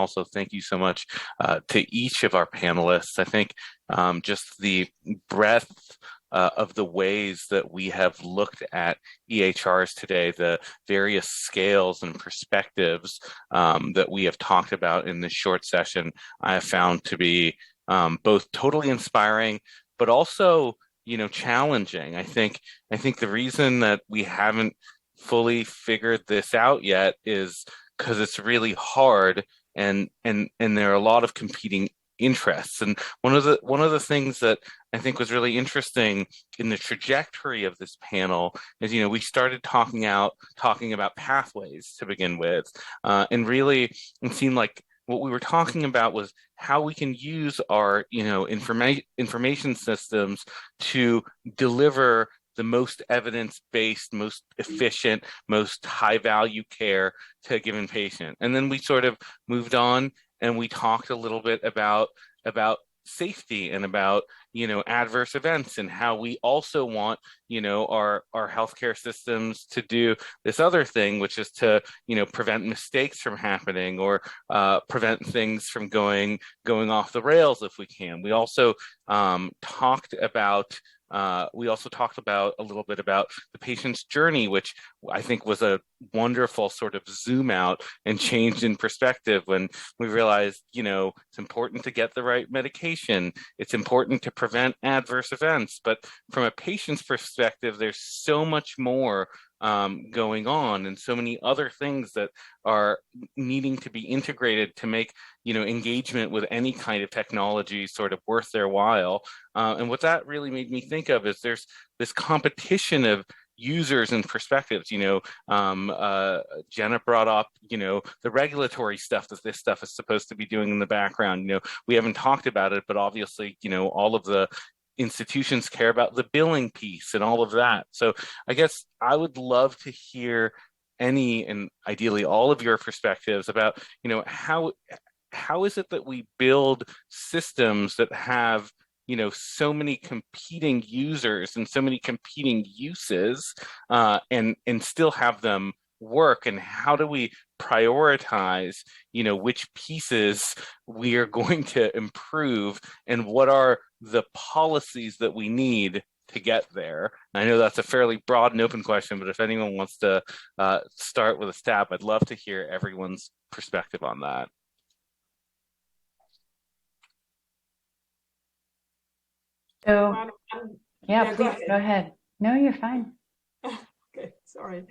also thank you so much to each of our panelists. I think just the breadth of the ways that we have looked at EHRs today, the various scales and perspectives that we have talked about in this short session, I have found to be both totally inspiring, but also, challenging. I think the reason that we haven't fully figured this out yet is because it's really hard, and there are a lot of competing interests. And one of the things that I think was really interesting in the trajectory of this panel is, we started talking about pathways to begin with, and really it seemed like what we were talking about was how we can use our, information systems to deliver the most evidence-based, most efficient, most high-value care to a given patient. And then we sort of moved on and we talked a little bit about safety and about, adverse events, and how we also want, our healthcare systems to do this other thing, which is to, prevent mistakes from happening, or prevent things from going off the rails if we can. We also talked about a little bit about the patient's journey, which I think was a wonderful sort of zoom out and change in perspective when we realized, it's important to get the right medication. It's important to prevent adverse events. But from a patient's perspective, there's so much more going on, and so many other things that are needing to be integrated to make, engagement with any kind of technology sort of worth their while. And what that really made me think of is there's this competition of users and perspectives. Jenna brought up, the regulatory stuff that this stuff is supposed to be doing in the background. We haven't talked about it, but obviously, all of the institutions care about the billing piece and all of that. So I guess I would love to hear any, and ideally all of your perspectives about, how is it that we build systems that have, so many competing users and so many competing uses, and still have them work, and how do we prioritize, which pieces we are going to improve, and what are the policies that we need to get there? I know that's a fairly broad and open question, but if anyone wants to start with a stab, I'd love to hear everyone's perspective on that. So, yeah, please go ahead. No, you're fine. Okay, sorry.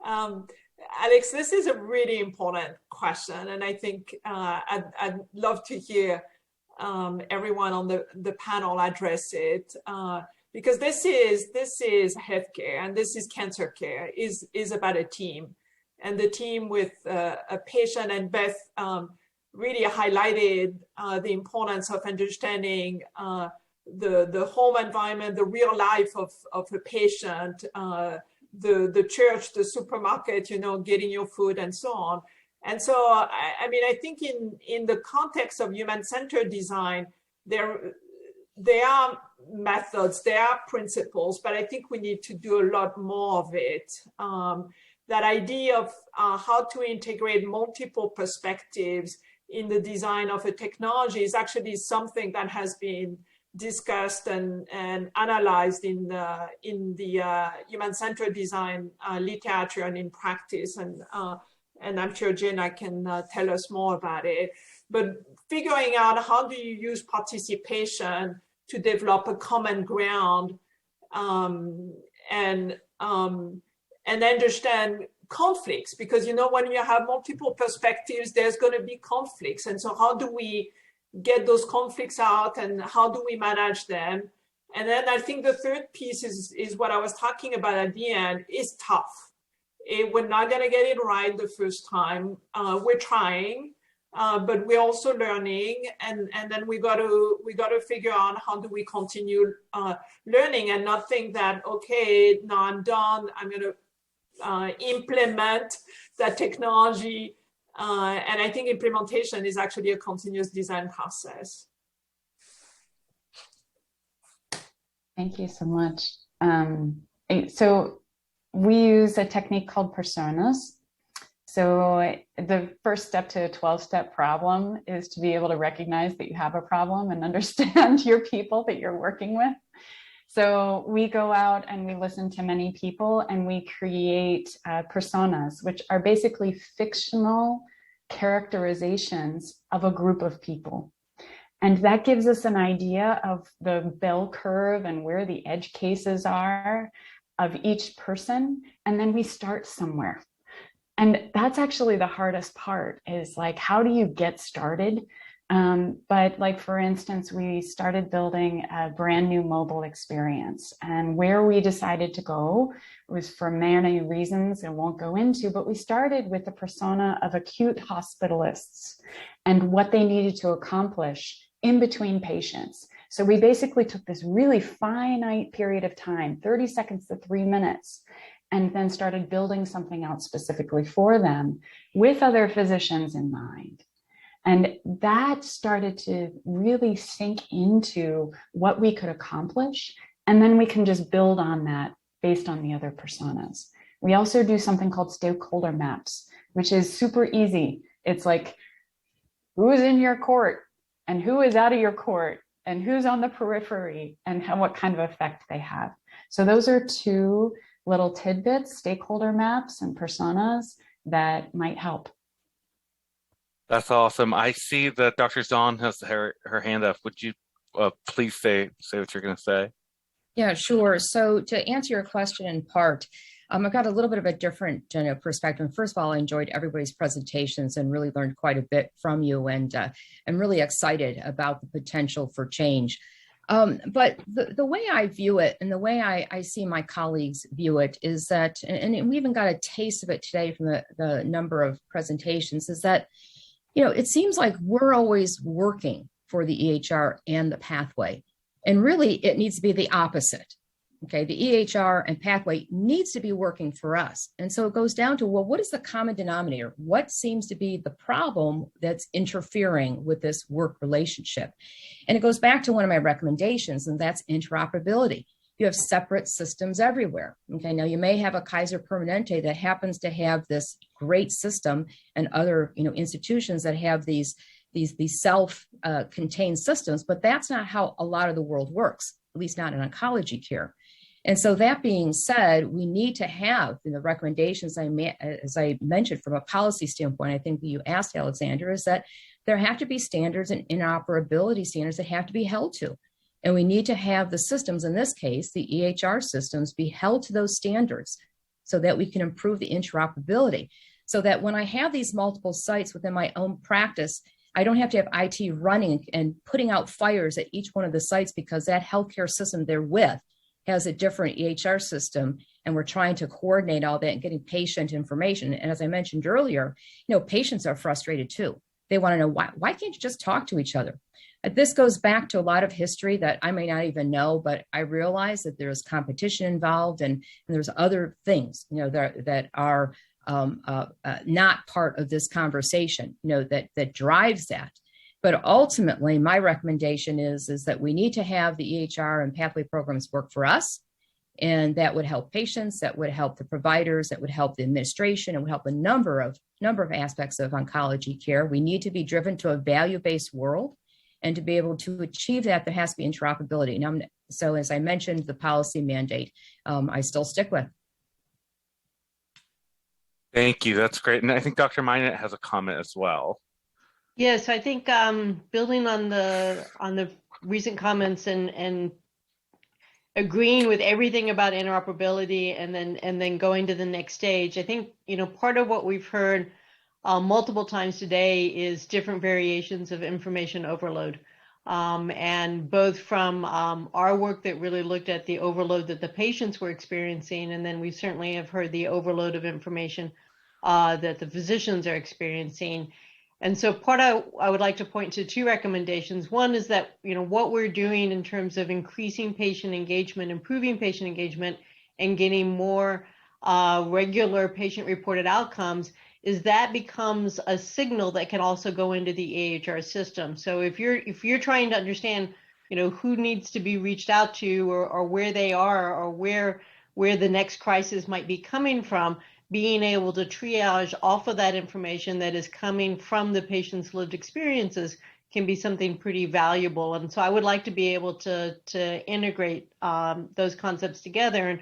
Alex, this is a really important question, and I think I'd love to hear everyone on the panel address it, because this is healthcare, and this is cancer care, is about a team, and the team with a patient, and Beth really highlighted the importance of understanding the home environment, the real life of a patient, the church, the supermarket, getting your food and so on. And so, I think in the context of human-centered design, there are methods, there are principles, but I think we need to do a lot more of it. That idea of how to integrate multiple perspectives in the design of a technology is actually something that has been discussed and analyzed in the human-centered design literature and in practice, and I'm sure Jenna can tell us more about it. But figuring out how do you use participation to develop a common ground, and understand conflicts, because when you have multiple perspectives, there's going to be conflicts, and so how do we get those conflicts out, and how do we manage them? And then I think the third piece is what I was talking about at the end, is tough. We're not going to get it right the first time. We're trying, but we're also learning, and then we got to figure out how do we continue learning, and not think that, okay, now I'm done, I'm going to implement that technology. And I think implementation is actually a continuous design process. Thank you so much. So we use a technique called personas. So the first step to a 12-step problem is to be able to recognize that you have a problem and understand your people that you're working with. So we go out and we listen to many people and we create personas, which are basically fictional characterizations of a group of people. And that gives us an idea of the bell curve and where the edge cases are of each person. And then we start somewhere. And that's actually the hardest part, is like, how do you get started? But like, for instance, we started building a brand new mobile experience, and where we decided to go was for many reasons I won't go into, but we started with the persona of acute hospitalists and what they needed to accomplish in between patients. So we basically took this really finite period of time, 30 seconds to 3 minutes, and then started building something out specifically for them with other physicians in mind. And that started to really sink into what we could accomplish. And then we can just build on that based on the other personas. We also do something called stakeholder maps, which is super easy. It's like, who's in your court and who is out of your court and who's on the periphery and what kind of effect they have. So those are two little tidbits, stakeholder maps and personas, that might help. That's awesome. I see that Dr. Zahn has her hand up. Would you please say what you're going to say? Yeah, sure. So to answer your question in part, I've got a little bit of a different perspective. First of all, I enjoyed everybody's presentations and really learned quite a bit from you, and I'm really excited about the potential for change. But the way I view it and the way I see my colleagues view it is that, and we even got a taste of it today from the number of presentations, is that, it seems like we're always working for the EHR and the pathway. And really, it needs to be the opposite. Okay, the EHR and pathway needs to be working for us. And so it goes down to, well, what is the common denominator? What seems to be the problem that's interfering with this work relationship? And it goes back to one of my recommendations, and that's interoperability. You have separate systems everywhere. Okay, now you may have a Kaiser Permanente that happens to have this great system, and other institutions that have these self-contained systems, but that's not how a lot of the world works, at least not in oncology care. And so that being said, we need to have the recommendations, as I mentioned, from a policy standpoint. I think that you asked, Alexander, is that there have to be standards and interoperability standards that have to be held to. And we need to have the systems, in this case, the EHR systems, be held to those standards so that we can improve the interoperability. So that when I have these multiple sites within my own practice, I don't have to have IT running and putting out fires at each one of the sites because that healthcare system they're with has a different EHR system, and we're trying to coordinate all that and getting patient information. And as I mentioned earlier, patients are frustrated too. They want to know, why can't you just talk to each other? This goes back to a lot of history that I may not even know, but I realize that there's competition involved, and there's other things, that are not part of this conversation, that drives that. But ultimately, my recommendation is that we need to have the EHR and pathway programs work for us. And that would help patients, that would help the providers, that would help the administration, it would help a number of aspects of oncology care. We need to be driven to a value-based world. And to be able to achieve that, there has to be interoperability. And so as I mentioned, the policy mandate, I still stick with. Thank you. That's great. And I think Dr. Minot has a comment as well. Yes, I think building on the recent comments and agreeing with everything about interoperability, and then going to the next stage. I think part of what we've heard multiple times today is different variations of information overload, and both from our work that really looked at the overload that the patients were experiencing, and then we certainly have heard the overload of information that the physicians are experiencing. And so I would like to point to two recommendations. One is that, what we're doing in terms of increasing patient engagement, improving patient engagement, and getting more regular patient-reported outcomes, is that becomes a signal that can also go into the EHR system. So if you're trying to understand, who needs to be reached out to, or where they are, or where the next crisis might be coming from, being able to triage off of that information that is coming from the patient's lived experiences can be something pretty valuable. And so I would like to be able to integrate those concepts together. And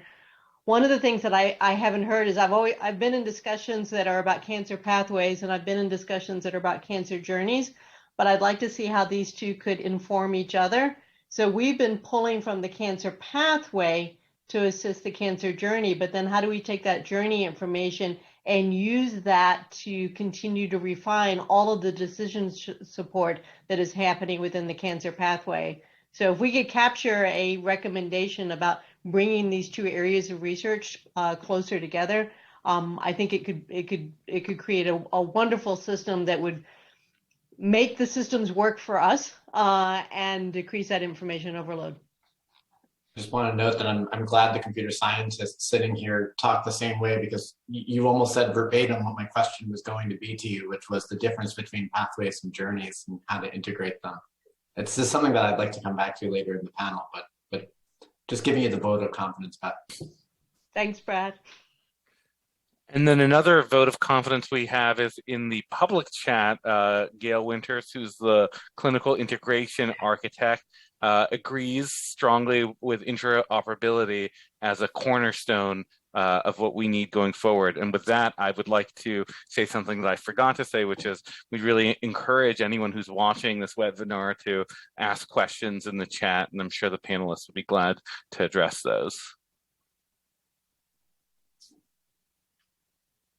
one of the things that I haven't heard is I've been in discussions that are about cancer pathways, and I've been in discussions that are about cancer journeys, but I'd like to see how these two could inform each other. So we've been pulling from the cancer pathway to assist the cancer journey, but then how do we take that journey information and use that to continue to refine all of the decision support that is happening within the cancer pathway? So if we could capture a recommendation about bringing these two areas of research closer together, I think it could create a wonderful system that would make the systems work for us and decrease that information overload. I just want to note that I'm glad the computer scientists sitting here talk the same way, because you almost said verbatim what my question was going to be to you, which was the difference between pathways and journeys and how to integrate them. It's just something that I'd like to come back to later in the panel, but just giving you the vote of confidence, Beth. Thanks, Brad. And then another vote of confidence we have is in the public chat. Gail Winters, who's the clinical integration architect, agrees strongly with interoperability as a cornerstone of what we need going forward. And with that, I would like to say something that I forgot to say, which is we really encourage anyone who's watching this webinar to ask questions in the chat, and I'm sure the panelists would be glad to address those.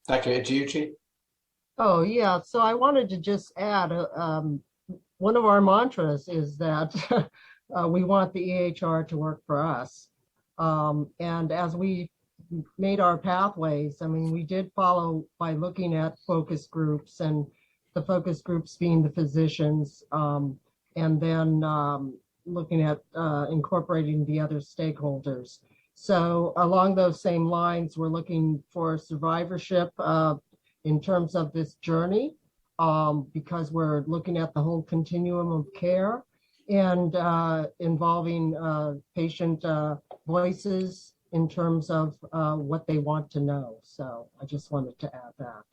Dr. Ijiuchi? Oh, yeah. So I wanted to just add, one of our mantras is that we want the EHR to work for us. And as we made our pathways, I mean, we did follow by looking at focus groups, and the focus groups being the physicians, and then looking at incorporating the other stakeholders. So along those same lines, we're looking for survivorship in terms of this journey, because we're looking at the whole continuum of care, and involving patient voices in terms of what they want to know. So I just wanted to add that.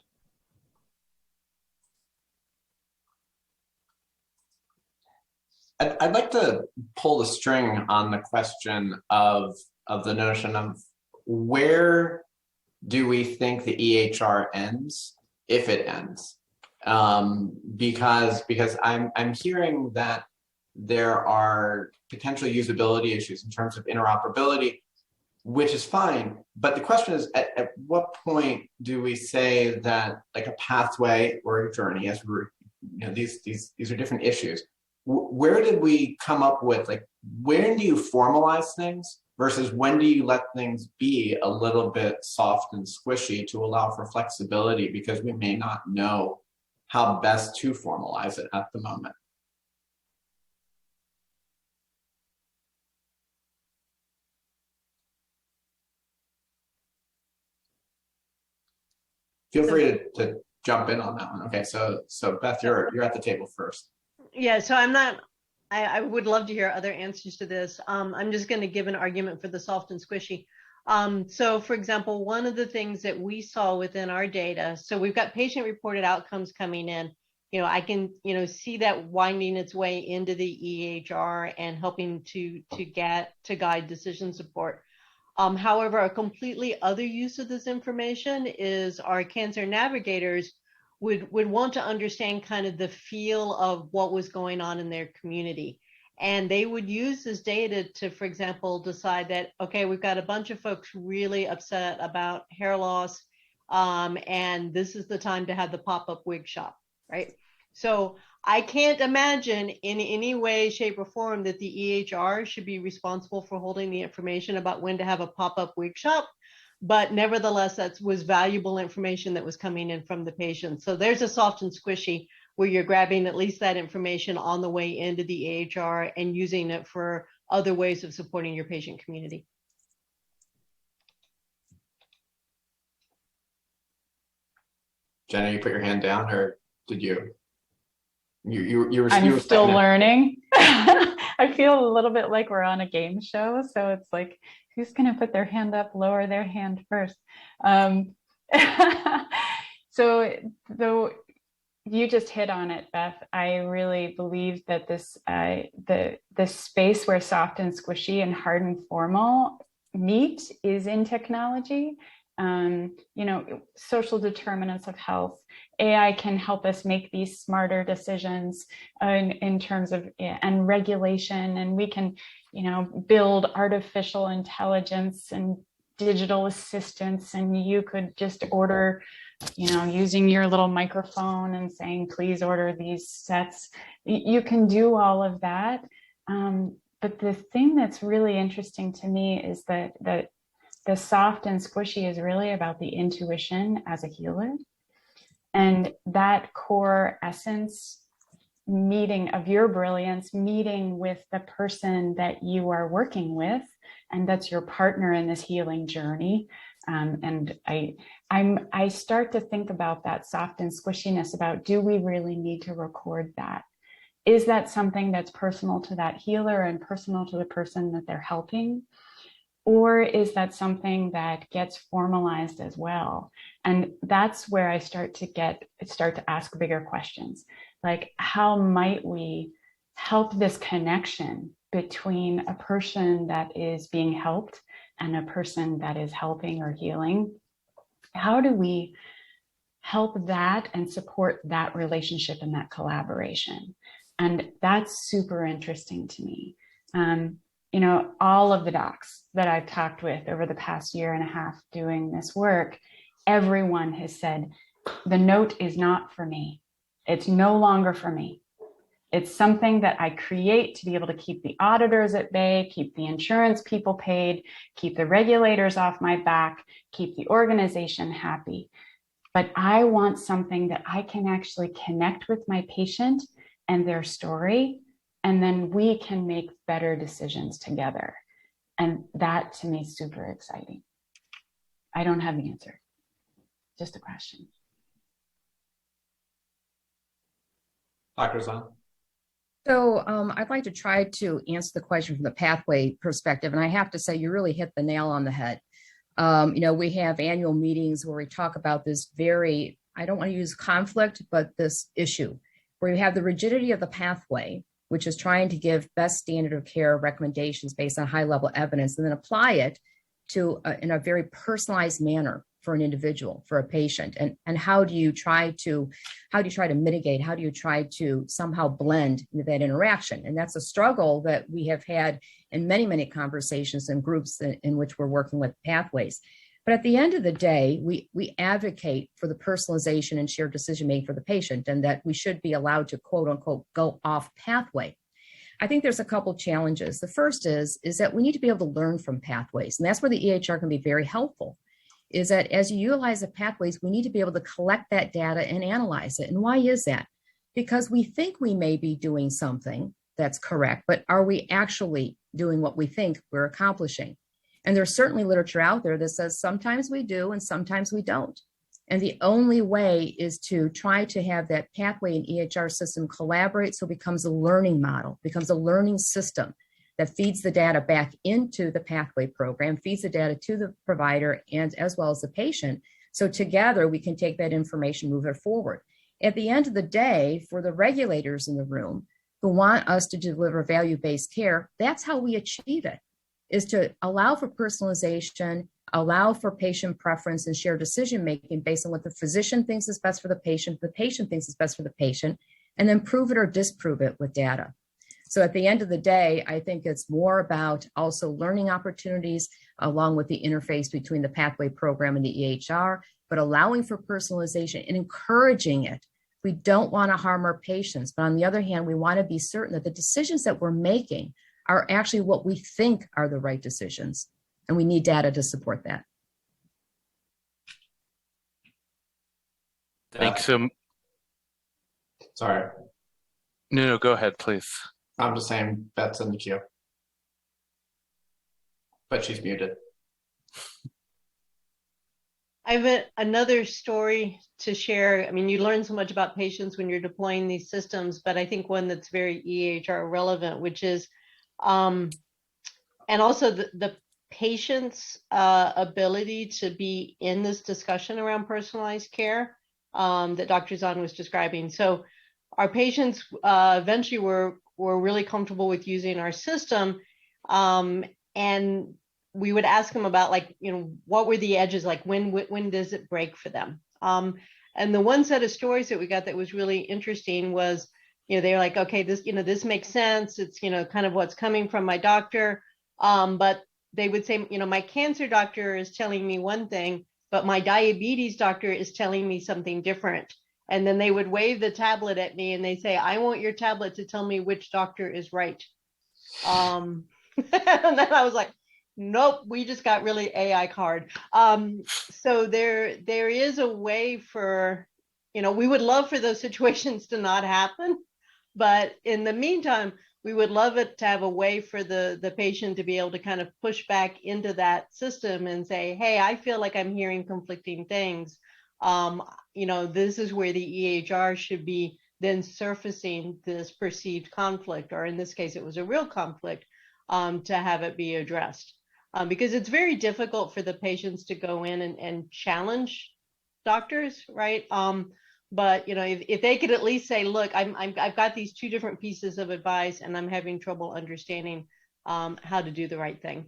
I'd like to pull the string on the question of the notion of where do we think the EHR ends, if it ends? Because I'm hearing that there are potential usability issues in terms of interoperability, which is fine. But the question is, at what point do we say that, like, a pathway or a journey, as we're, these are different issues. Where did we come up with, like, when do you formalize things versus when do you let things be a little bit soft and squishy to allow for flexibility, because we may not know how best to formalize it at the moment? Feel free to jump in on that one. Okay, so Beth, you're at the table first. Yeah, so I would love to hear other answers to this. I'm just going to give an argument for the soft and squishy. So for example, one of the things that we saw within our data, so we've got patient reported outcomes coming in. I can, see that winding its way into the EHR and helping to guide decision support. However, a completely other use of this information is our cancer navigators would want to understand kind of the feel of what was going on in their community. And they would use this data to, for example, decide that, okay, we've got a bunch of folks really upset about hair loss, and this is the time to have the pop-up wig shop, right? So I can't imagine in any way, shape, or form that the EHR should be responsible for holding the information about when to have a pop-up wig shop. But nevertheless, that was valuable information that was coming in from the patient. So there's a soft and squishy where you're grabbing at least that information on the way into the EHR and using it for other ways of supporting your patient community. Jenna, you put your hand down, or did you? I'm still learning. I feel a little bit like we're on a game show. So it's like, who's going to put their hand up, lower their hand first? So though you just hit on it, Beth, I really believe that the space where soft and squishy and hard and formal meet is in technology. Social determinants of health. AI can help us make these smarter decisions in terms of and regulation, and we can, build artificial intelligence and digital assistants, and you could just order, using your little microphone and saying, please order these sets. You can do all of that. But the thing that's really interesting to me is that the soft and squishy is really about the intuition as a healer. And that core essence meeting of your brilliance, meeting with the person that you are working with, and that's your partner in this healing journey. And I start to think about that soft and squishiness, about, do we really need to record that? Is that something that's personal to that healer and personal to the person that they're helping? Or is that something that gets formalized as well? And that's where I start to ask bigger questions, like, how might we help this connection between a person that is being helped and a person that is helping or healing? How do we help that and support that relationship and that collaboration? And that's super interesting to me. All of the docs that I've talked with over the past year and a half doing this work, everyone has said, the note is not for me. It's no longer for me. It's something that I create to be able to keep the auditors at bay, keep the insurance people paid, keep the regulators off my back, keep the organization happy. But I want something that I can actually connect with my patient and their story, and then we can make better decisions together. And that, to me, is super exciting. I don't have the answer, just a question. Dr. Zahn? So I'd like to try to answer the question from the pathway perspective. And I have to say, you really hit the nail on the head. We have annual meetings where we talk about this very, I don't want to use conflict, but this issue where you have the rigidity of the pathway, which is trying to give best standard of care recommendations based on high level evidence, and then apply it to in a very personalized manner for an individual, for a patient. And how do you try to mitigate? How do you try to somehow blend that interaction? And that's a struggle that we have had in many, many conversations and groups in which we're working with pathways. But at the end of the day, we advocate for the personalization and shared decision-making for the patient, and that we should be allowed to, quote unquote, go off pathway. I think there's a couple challenges. The first is that we need to be able to learn from pathways. And that's where the EHR can be very helpful, is that as you utilize the pathways, we need to be able to collect that data and analyze it. And why is that? Because we think we may be doing something that's correct, but are we actually doing what we think we're accomplishing? And there's certainly literature out there that says sometimes we do and sometimes we don't. And the only way is to try to have that pathway and EHR system collaborate so it becomes a learning model, becomes a learning system that feeds the data back into the pathway program, feeds the data to the provider and as well as the patient. So together we can take that information, move it forward. At the end of the day, for the regulators in the room who want us to deliver value-based care, that's how we achieve it, is to allow for personalization, allow for patient preference and shared decision-making based on what the physician thinks is best for the patient thinks is best for the patient, and then prove it or disprove it with data. So at the end of the day, I think it's more about also learning opportunities along with the interface between the pathway program and the EHR, but allowing for personalization and encouraging it. We don't want to harm our patients, but on the other hand, we want to be certain that the decisions that we're making are actually what we think are the right decisions. And we need data to support that. Thanks. Sorry. No, go ahead, please. I'm just saying Beth's in the queue. But she's muted. I have another story to share. I mean, you learn so much about patients when you're deploying these systems, but I think one that's very EHR relevant, which is, and also the patients' ability to be in this discussion around personalized care that Dr. Zahn was describing. So our patients eventually were really comfortable with using our system, and we would ask them about, like, you know, what were the edges, like when does it break for them? And the one set of stories that we got that was really interesting was, you know, they're like, okay, this, you know, this makes sense. It's, you know, kind of what's coming from my doctor. But they would say, you know, my cancer doctor is telling me one thing, but my diabetes doctor is telling me something different. And then they would wave the tablet at me and they say, I want your tablet to tell me which doctor is right. And then I was like, nope, we just got really AI card. So there is a way for, you know, we would love for those situations to not happen, but in the meantime, we would love it to have a way for the patient to be able to kind of push back into that system and say, hey, I feel like I'm hearing conflicting things. You know, this is where the EHR should be then surfacing this perceived conflict, or in this case, it was a real conflict, to have it be addressed. Because it's very difficult for the patients to go in and challenge doctors, right? But you know, if they could at least say, look, I've got these two different pieces of advice and I'm having trouble understanding how to do the right thing.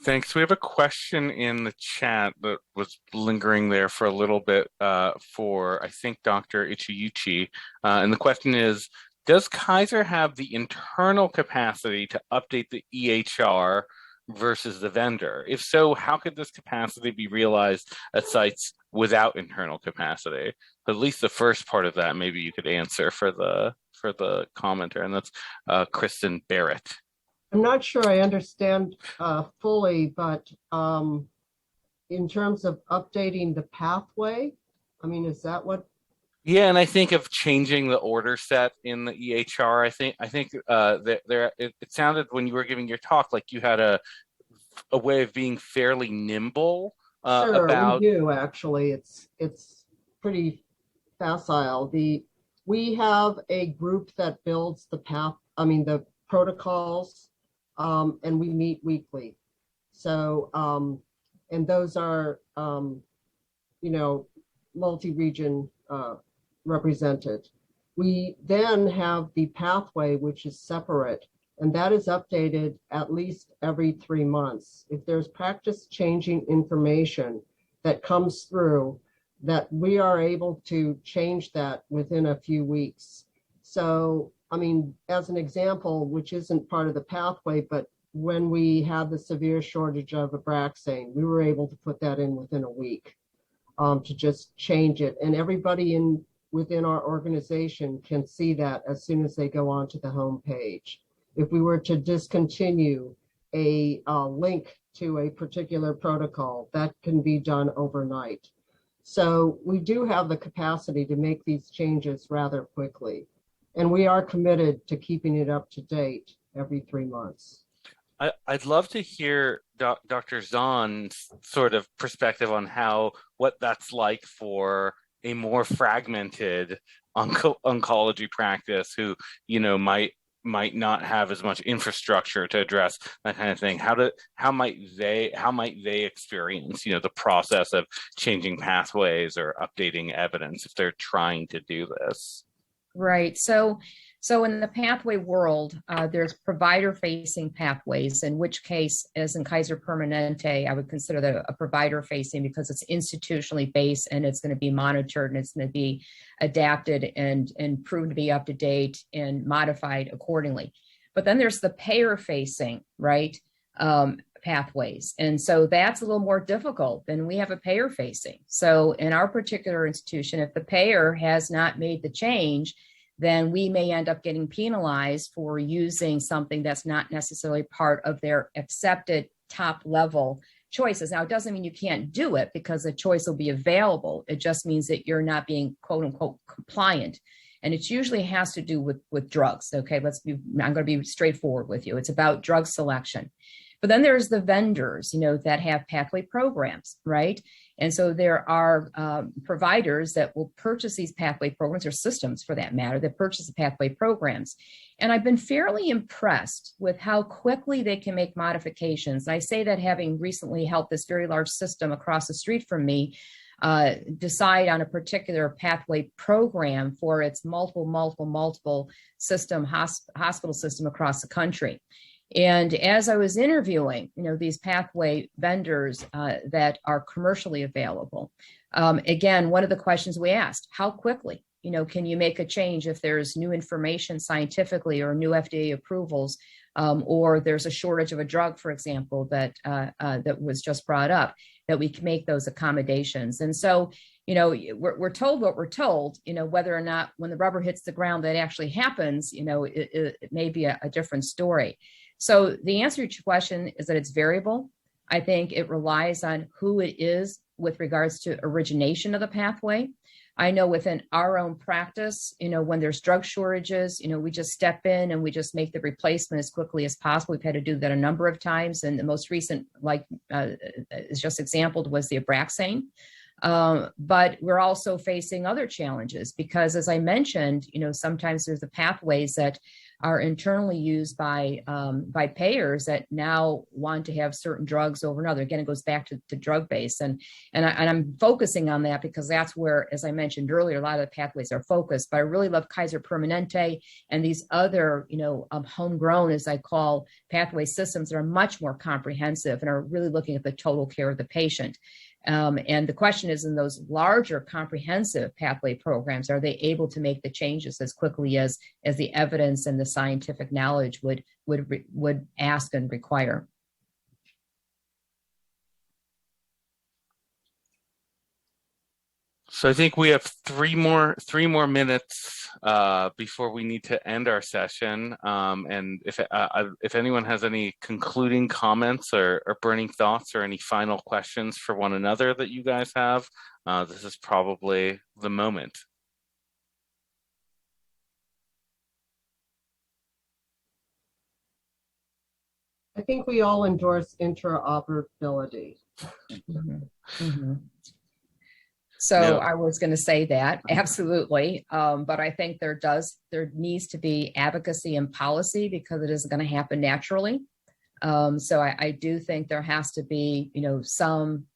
Thanks. We have a question in the chat that was lingering there for a little bit for, I think, Dr. Ichiyuchi. And the question is, does Kaiser have the internal capacity to update the EHR versus the vendor? If so, how could this capacity be realized at sites without internal capacity? At least the first part of that, maybe you could answer for the commenter, and that's Kristen Barrett. I'm not sure I understand fully, but in terms of updating the pathway, I mean, is that what? Yeah, and I think of changing the order set in the EHR. I think it sounded when you were giving your talk like you had a way of being fairly nimble Sure, about. we do actually. It's pretty facile. We have a group that builds the the protocols, and we meet weekly. So, and those are, you know, multi-region represented. We then have the pathway, which is separate, and that is updated at least every 3 months. If there's practice changing information that comes through, that we are able to change that within a few weeks. So, I mean, as an example, which isn't part of the pathway, but when we had the severe shortage of Abraxane, we were able to put that in within a week to just change it. And everybody within our organization can see that as soon as they go onto the home page. If we were to discontinue a link to a particular protocol, that can be done overnight. So we do have the capacity to make these changes rather quickly. And we are committed to keeping it up to date every 3 months. I'd love to hear Dr. Zahn's sort of perspective on what that's like for a more fragmented oncology practice who, you know, might not have as much infrastructure to address that kind of thing. How might they experience, you know, the process of changing pathways or updating evidence if they're trying to do this? Right. So in the pathway world, there's provider-facing pathways, in which case, as in Kaiser Permanente, I would consider that a provider-facing because it's institutionally based and it's going to be monitored and it's going to be adapted and proved to be up to date and modified accordingly. But then there's the payer-facing, right, pathways. And so that's a little more difficult than we have a payer-facing. So in our particular institution, if the payer has not made the change, then we may end up getting penalized for using something that's not necessarily part of their accepted top level choices. Now, it doesn't mean you can't do it because the choice will be available. It just means that you're not being quote unquote compliant. And it usually has to do with drugs. Okay, I'm going to be straightforward with you. It's about drug selection. But then there's the vendors, you know, that have pathway programs, right? And so there are providers that will purchase these pathway programs, or systems for that matter, that purchase the pathway programs. And I've been fairly impressed with how quickly they can make modifications. I say that having recently helped this very large system across the street from me decide on a particular pathway program for its multiple system, hospital system across the country. And as I was interviewing, these pathway vendors that are commercially available, again, one of the questions we asked, how quickly, can you make a change if there's new information scientifically or new FDA approvals, or there's a shortage of a drug, for example, that was just brought up, that we can make those accommodations. And so, we're told what we're told, whether or not when the rubber hits the ground that actually happens, it may be a different story. So the answer to your question is that it's variable. I think it relies on who it is with regards to origination of the pathway. I know within our own practice, when there's drug shortages, we just step in and we just make the replacement as quickly as possible. We've had to do that a number of times. And the most recent, is just exampled, was the Abraxane. But we're also facing other challenges because, as I mentioned, sometimes there's the pathways that are internally used by payers that now want to have certain drugs over another. Again, it goes back to drug base, and I'm focusing on that because that's where, as I mentioned earlier, a lot of the pathways are focused. But I really love Kaiser Permanente and these other, homegrown, as I call, pathway systems that are much more comprehensive and are really looking at the total care of the patient. And the question is, in those larger comprehensive pathway programs, are they able to make the changes as quickly as the evidence and the scientific knowledge would ask and require? So I think we have three more minutes before we need to end our session. And if anyone has any concluding comments or burning thoughts or any final questions for one another that you guys have, this is probably the moment. I think we all endorse interoperability. Mm-hmm. Mm-hmm. So No. I was going to say that, absolutely. But I think there needs to be advocacy and policy because it isn't going to happen naturally. So I do think there has to be, some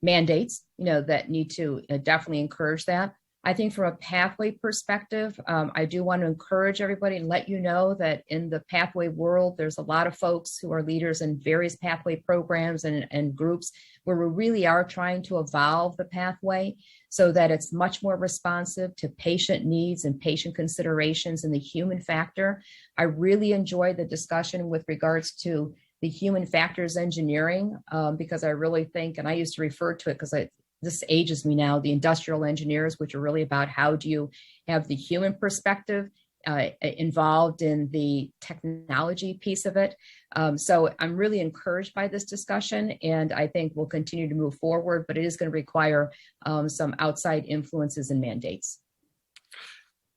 mandates, that need to definitely encourage that. I think from a pathway perspective, I do want to encourage everybody and let you know that in the pathway world, there's a lot of folks who are leaders in various pathway programs and groups where we really are trying to evolve the pathway so that it's much more responsive to patient needs and patient considerations and the human factor. I really enjoyed the discussion with regards to the human factors engineering because I really think, and I used to refer to it because this ages me now, the industrial engineers, which are really about how do you have the human perspective involved in the technology piece of it. So I'm really encouraged by this discussion, and I think we'll continue to move forward, but it is going to require some outside influences and mandates.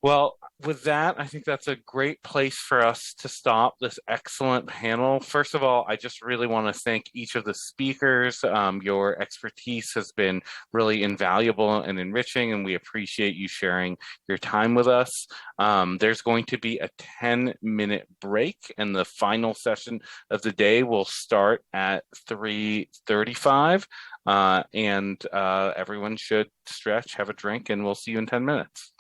Well, with that, I think that's a great place for us to stop this excellent panel. First of all, I just really want to thank each of the speakers. Your expertise has been really invaluable and enriching, and we appreciate you sharing your time with us. There's going to be a 10-minute break, and the final session of the day will start at 3:35, and everyone should stretch, have a drink, and we'll see you in 10 minutes.